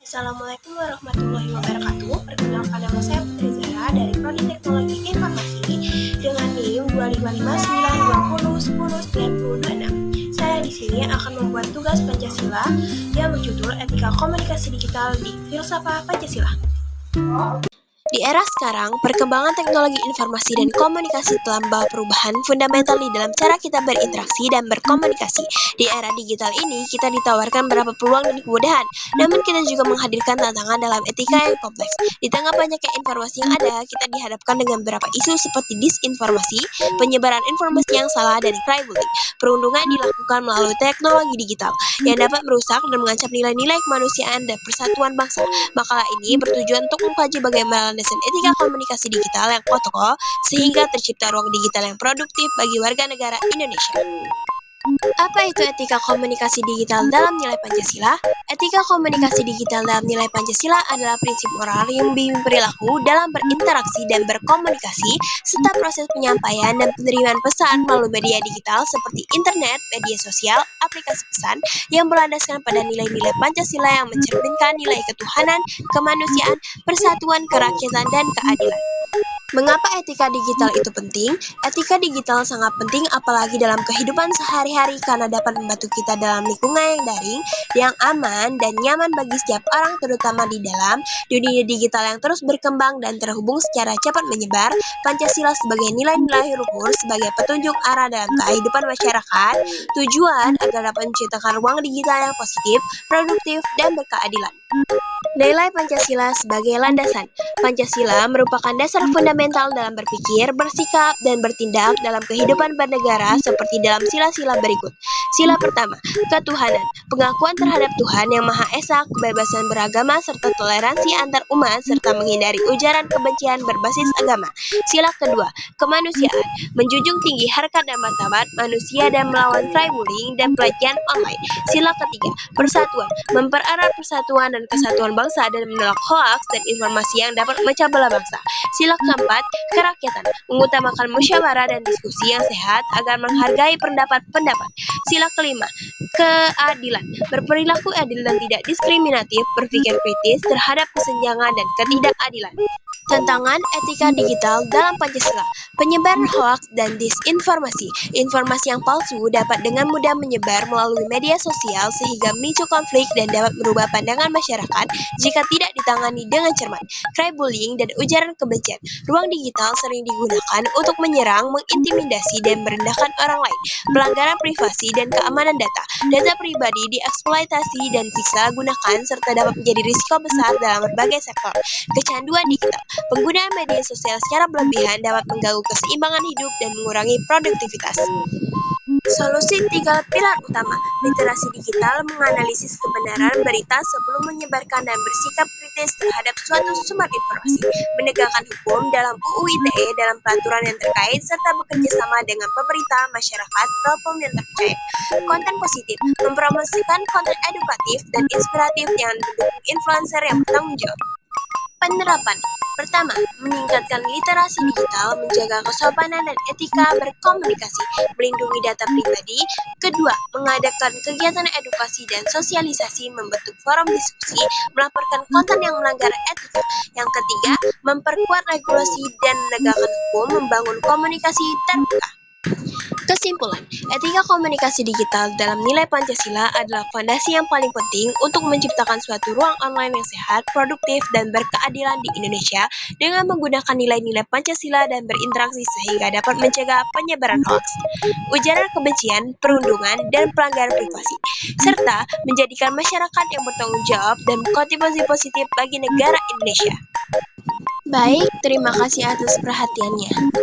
Assalamualaikum warahmatullahi wabarakatuh. Perkenalkan, nama saya Putri Zahra dari Prodi Teknologi Informasi dengan NIM 25592010926. Saya di sini akan membuat tugas Pancasila yang berjudul Etika Komunikasi Digital di Filsafat Pancasila. Di era sekarang, perkembangan teknologi informasi dan komunikasi telah membawa perubahan fundamental di dalam cara kita berinteraksi dan berkomunikasi. Di era digital ini, kita ditawarkan beberapa peluang dan kemudahan, namun kita juga menghadirkan tantangan dalam etika yang kompleks. Di tengah banyaknya informasi yang ada, kita dihadapkan dengan beberapa isu seperti disinformasi, penyebaran informasi yang salah, dan cyberbullying. Perundungan dilakukan melalui teknologi digital yang dapat merusak dan mengancam nilai-nilai kemanusiaan dan persatuan bangsa. Makalah ini bertujuan untuk mengkaji bagaimana landasan etika komunikasi digital yang kokoh sehingga tercipta ruang digital yang produktif bagi warga negara Indonesia. Apa itu etika komunikasi digital dalam nilai Pancasila? Etika komunikasi digital dalam nilai Pancasila adalah prinsip moral yang membimbing perilaku dalam berinteraksi dan berkomunikasi, serta proses penyampaian dan penerimaan pesan melalui media digital seperti internet, media sosial, aplikasi pesan, yang berlandaskan pada nilai-nilai Pancasila yang mencerminkan nilai ketuhanan, kemanusiaan, persatuan, kerakyatan, dan keadilan. Mengapa etika digital itu penting? Etika digital sangat penting apalagi dalam kehidupan sehari-hari karena dapat membantu kita dalam lingkungan yang daring, yang aman dan nyaman bagi setiap orang, terutama di dalam dunia digital yang terus berkembang dan terhubung secara cepat menyebar. Pancasila sebagai nilai-nilai luhur sebagai petunjuk arah dalam kehidupan masyarakat, tujuan agar dapat menciptakan ruang digital yang positif, produktif, dan berkeadilan. Nilai Pancasila sebagai landasan. Pancasila merupakan dasar fundamental dalam berpikir, bersikap, dan bertindak dalam kehidupan bernegara seperti dalam sila-sila berikut. Sila pertama, ketuhanan. Pengakuan terhadap Tuhan yang Maha Esa, kebebasan beragama, serta toleransi antar umat, serta menghindari ujaran kebencian berbasis agama. Sila kedua, kemanusiaan. Menjunjung tinggi harkat dan martabat manusia dan melawan cyberbullying dan pelecehan online. Sila ketiga, persatuan. Mempererat persatuan dan kesatuan bangsa dan menolak hoaks dan informasi yang dapat memecah belah bangsa. Sila keempat, kerakyatan. Mengutamakan musyawarah dan diskusi yang sehat agar menghargai pendapat-pendapat. Sila kelima, keadilan. Berperilaku adil dan tidak diskriminatif, berpikir kritis terhadap kesenjangan dan ketidakadilan. Tantangan etika digital dalam Pancasila. Penyebaran hoaks dan disinformasi. Informasi yang palsu dapat dengan mudah menyebar melalui media sosial sehingga memicu konflik dan dapat merubah pandangan masyarakat jika tidak ditangani dengan cermat. Cyberbullying dan ujaran kebencian. Ruang digital sering digunakan untuk menyerang, mengintimidasi, dan merendahkan orang lain. Pelanggaran privasi dan keamanan data. Data pribadi dieksploitasi dan disalahgunakan serta dapat menjadi risiko besar dalam berbagai sektor. Kecanduan digital. Penggunaan media sosial secara berlebihan dapat mengganggu keseimbangan hidup dan mengurangi produktivitas. Solusi 3 pilar utama. Literasi digital, menganalisis kebenaran berita sebelum menyebarkan dan bersikap kritis terhadap suatu sumber informasi. Menegakkan hukum dalam UU ITE dalam peraturan yang terkait serta bekerja sama dengan pemerintah, masyarakat, platform yang terpercaya. Konten positif, mempromosikan konten edukatif dan inspiratif yang mendukung influencer yang bertanggung jawab. Penerapan. Pertama, meningkatkan literasi digital, menjaga kesopanan dan etika berkomunikasi, melindungi data pribadi. Kedua, mengadakan kegiatan edukasi dan sosialisasi, membentuk forum diskusi, melaporkan konten yang melanggar etika. Yang ketiga, memperkuat regulasi dan menegakkan hukum, membangun komunikasi terbuka. Kesimpulan, etika komunikasi digital dalam nilai Pancasila adalah fondasi yang paling penting untuk menciptakan suatu ruang online yang sehat, produktif, dan berkeadilan di Indonesia dengan menggunakan nilai-nilai Pancasila dan berinteraksi sehingga dapat mencegah penyebaran hoaks, ujaran kebencian, perundungan, dan pelanggaran privasi, serta menjadikan masyarakat yang bertanggung jawab dan berkontribusi positif bagi negara Indonesia. Baik, terima kasih atas perhatiannya.